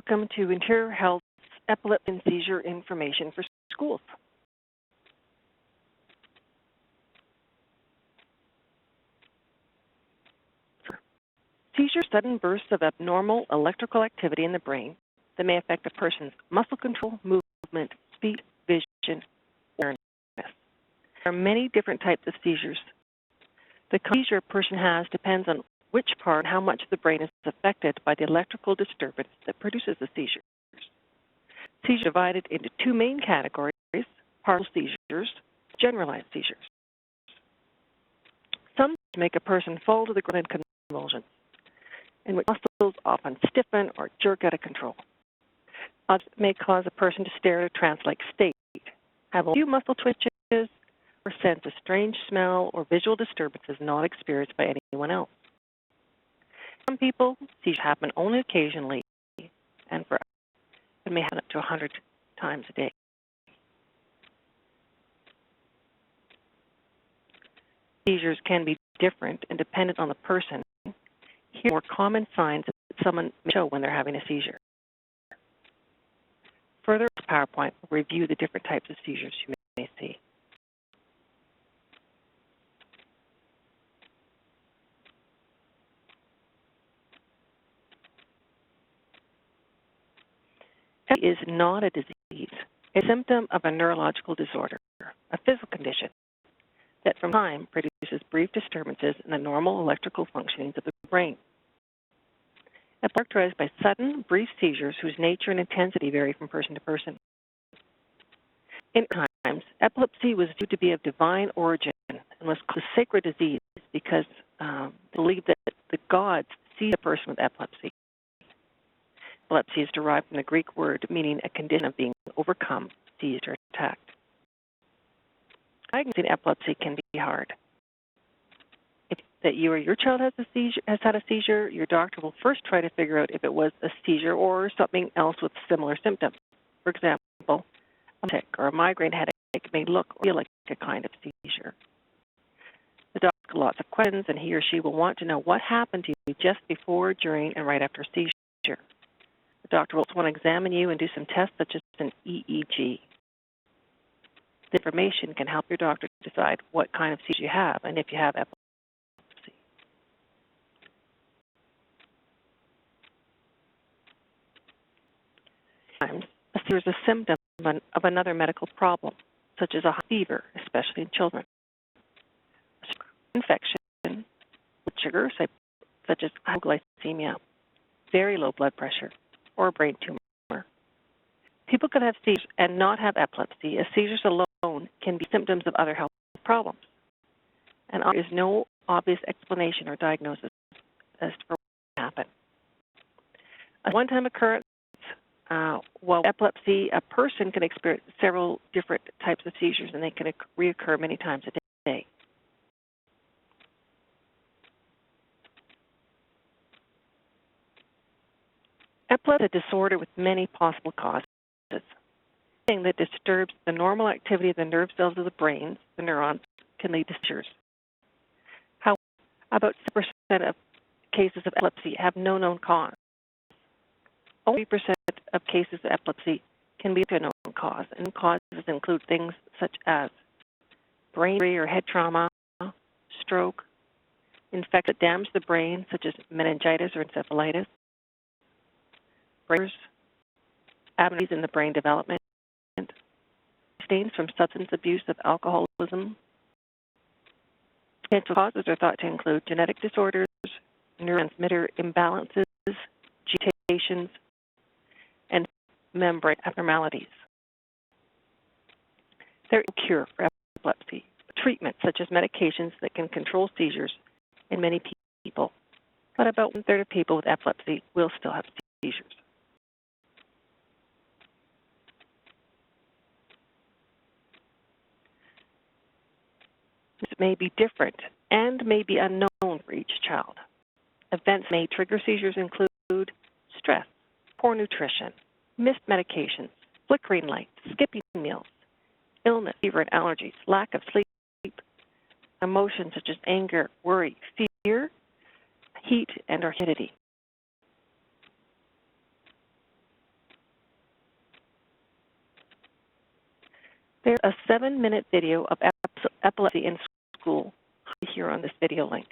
Welcome to Interior Health's Epilepsy and Seizure Information for Schools. Seizures are sudden bursts of abnormal electrical activity in the brain that may affect a person's muscle control, movement, speech, vision, or awareness. There are many different types of seizures. The seizure a person has depends on which part and how much of the brain is affected by the electrical disturbance that produces the seizures. Seizures are divided into two main categories: partial seizures, generalized seizures. Some make a person fall to the ground in convulsions, in which muscles often stiffen or jerk out of control. Others may cause a person to stare at a trance-like state, have a few muscle twitches, or sense a strange smell or visual disturbances not experienced by anyone else. Some people, seizures happen only occasionally, and for others, it may happen up to 100 times a day. Seizures can be different and dependent on the person. Here are more common signs that someone may show when they're having a seizure. Further, this PowerPoint will review the different types of seizures you may see. Epilepsy is not a disease, a symptom of a neurological disorder, a physical condition that from time produces brief disturbances in the normal electrical functionings of the brain. It's characterized by sudden, brief seizures whose nature and intensity vary from person to person. In times, epilepsy was viewed to be of divine origin and was called a sacred disease because they believed that the gods seized a person with epilepsy. Epilepsy is derived from the Greek word meaning a condition of being overcome, seized, or attacked. Diagnosing epilepsy can be hard. If that you or your child has had a seizure, your doctor will first try to figure out if it was a seizure or something else with similar symptoms. For example, a tic or a migraine headache may look or feel like a kind of seizure. The doctor asks lots of questions, and he or she will want to know what happened to you just before, during, and right after a seizure. The doctor will also want to examine you and do some tests such as an EEG. The information can help your doctor decide what kind of seizure you have and if you have epilepsy. Sometimes a seizure is a symptom of another medical problem, such as a high fever, especially in children, infection, blood sugar, such as hypoglycemia, very low blood pressure, or a brain tumor. People can have seizures and not have epilepsy, as seizures alone can be symptoms of other health problems, and there is no obvious explanation or diagnosis as to what happened. A one-time occurrence, while epilepsy, a person can experience several different types of seizures, and they can reoccur many times a day. Epilepsy is a disorder with many possible causes. Anything that disturbs the normal activity of the nerve cells of the brain, the neurons, can lead to seizures. However, about 6% of cases of epilepsy have no known cause. Only 3% of cases of epilepsy can be to a known cause, and causes include things such as brain injury or head trauma, stroke, infections that damage the brain, such as meningitis or encephalitis, abnormalities in the brain development, stains from substance abuse of alcoholism. Potential causes are thought to include genetic disorders, neurotransmitter imbalances, mutations, and membrane abnormalities. There is no cure for epilepsy. Treatments such as medications that can control seizures in many people, but about 1/3 of people with epilepsy will still have seizures. This may be different and may be unknown for each child. Events may trigger seizures include stress, poor nutrition, missed medications, flickering lights, skipping meals, illness, fever and allergies, lack of sleep, emotions such as anger, worry, fear, heat, and or humidity. There's a 7-minute video of epilepsy in school here on this video link,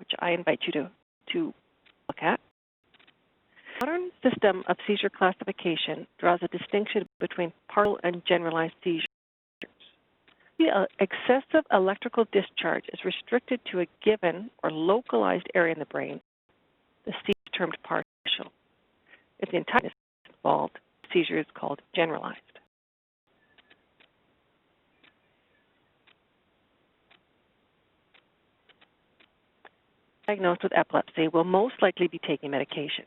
which I invite you to look at. The modern system of seizure classification draws a distinction between partial and generalized seizures. The excessive electrical discharge is restricted to a given or localized area in the brain. The seizure is termed partial. If the entire is involved, the seizure is called generalized. Diagnosed with epilepsy will most likely be taking medication.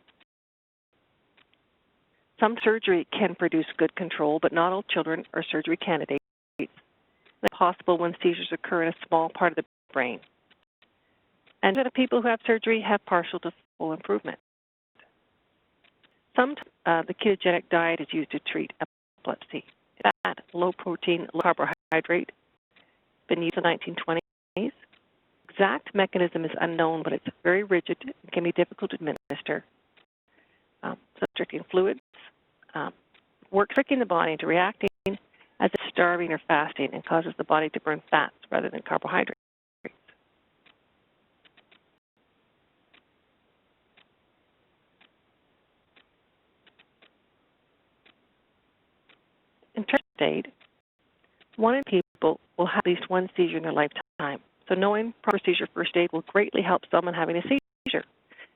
Some surgery can produce good control, but not all children are surgery candidates. It's possible when seizures occur in a small part of the brain. And the people who have surgery have partial to full improvement. Sometimes the ketogenic diet is used to treat epilepsy. Fat, low protein, low carbohydrate, been used in the 1920s. Exact mechanism is unknown, but it's very rigid and can be difficult to administer. Restricting fluids works tricking the body into reacting as if starving or fasting and causes the body to burn fats rather than carbohydrates. In terms of state, 1 in people will have at least 1 seizure in their lifetime. So knowing proper seizure first aid will greatly help someone having a seizure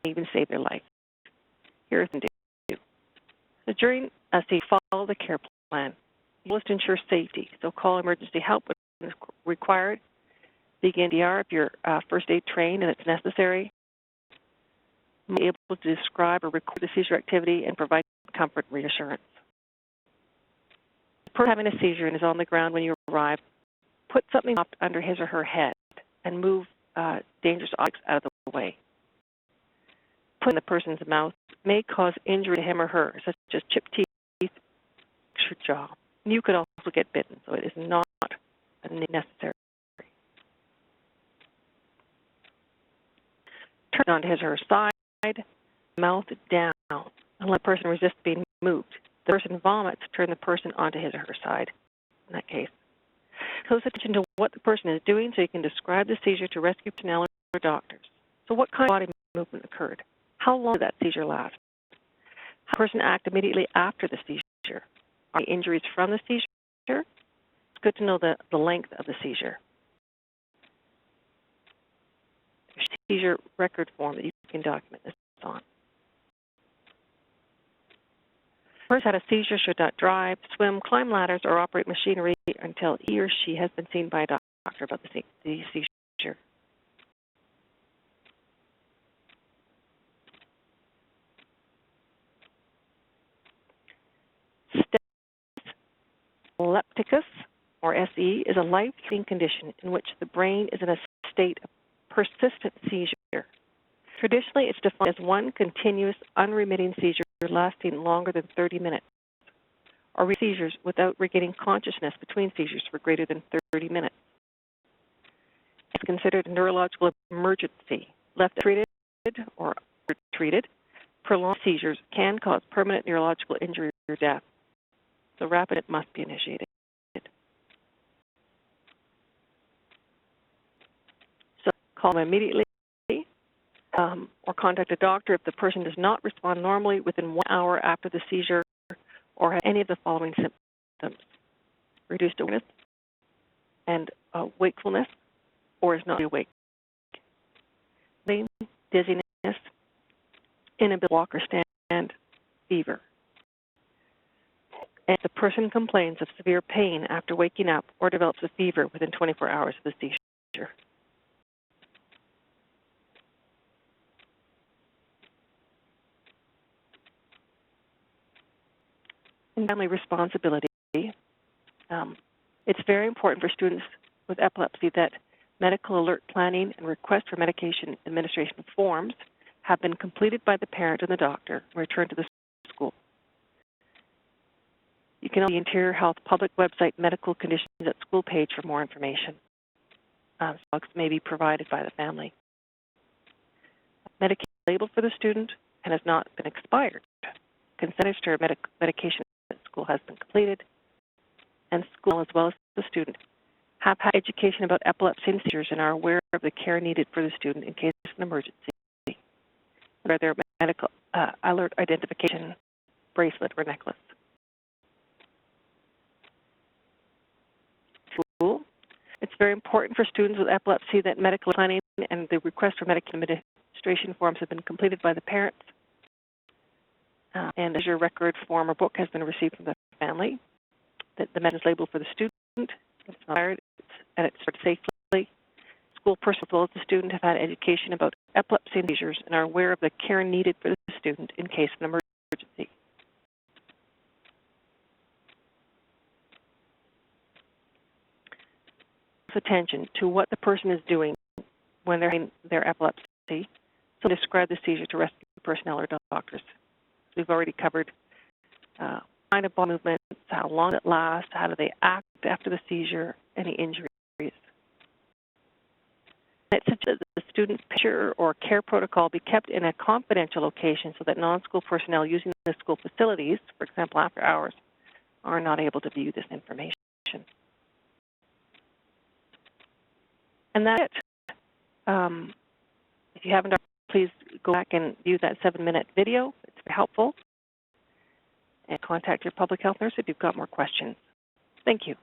and even save their life. Here are some things to do. So during a seizure, follow the care plan. You must ensure safety, so call emergency help when it's required. Begin DR if you're first aid trained and it's necessary. Be able to describe or record the seizure activity and provide comfort and reassurance. The person having a seizure and is on the ground when you arrive, put something soft under his or her head and move dangerous objects out of the way. Put in the person's mouth may cause injury to him or her, such as chipped teeth, or jaw. You could also get bitten, so it is not necessary. Turn onto his or her side, mouth down, and let the person resist being moved. If the person vomits, turn the person onto his or her side in that case. Close attention to what the person is doing so you can describe the seizure to rescue personnel or doctors. So what kind of body movement occurred? How long did that seizure last? How did the person act immediately after the seizure? Are there injuries from the seizure? It's good to know the length of the seizure. There's a seizure record form that you can document this on. The person had a seizure should not drive, swim, climb ladders, or operate machinery until he or she has been seen by a doctor about the seizure. Epilepticus, or SE, is a life-threatening condition in which the brain is in a state of persistent seizure. Traditionally, it's defined as one continuous, unremitting seizure lasting longer than 30 minutes, or seizures without regaining consciousness between seizures for greater than 30 minutes. It's considered a neurological emergency. Left untreated or undertreated, prolonged seizures can cause permanent neurological injury or death. So rapid it must be initiated. So call them immediately or contact a doctor if the person does not respond normally within 1 hour after the seizure or has any of the following symptoms: reduced awareness and wakefulness, or is not awake, dizziness, inability to walk or stand, fever. And the person complains of severe pain after waking up or develops a fever within 24 hours of the seizure. And family responsibility. It's very important for students with epilepsy that medical alert planning and request for medication administration forms have been completed by the parent and the doctor and returned to the school. You can on the Interior Health public website medical conditions at school page for more information. Logs may be provided by the family. Medication labeled for the student and has not been expired. Consent to medication at school has been completed, and school as well as student have had education about epilepsy and seizures and are aware of the care needed for the student in case of an emergency. Are there medical alert identification bracelet or necklace? Cool. It's very important for students with epilepsy that medical planning and the request for medical administration forms have been completed by the parents. And as your record form or book has been received from the family, that the medicine is labeled for the student, it's not expired, and it's stored safely. School personnel as well as the student have had education about epilepsy and seizures and are aware of the care needed for the student in case of an emergency. Attention to what the person is doing when they're in their epilepsy. So describe the seizure to rescue personnel or doctors. We've already covered kind of body movements, how long it lasts, how do they act after the seizure, any injuries. It suggests that the student's picture or care protocol be kept in a confidential location so that non-school personnel using the school facilities, for example after hours, are not able to view this information. And that's it. If you haven't, please go back and view that 7-minute video. It's very helpful. And contact your public health nurse if you've got more questions. Thank you.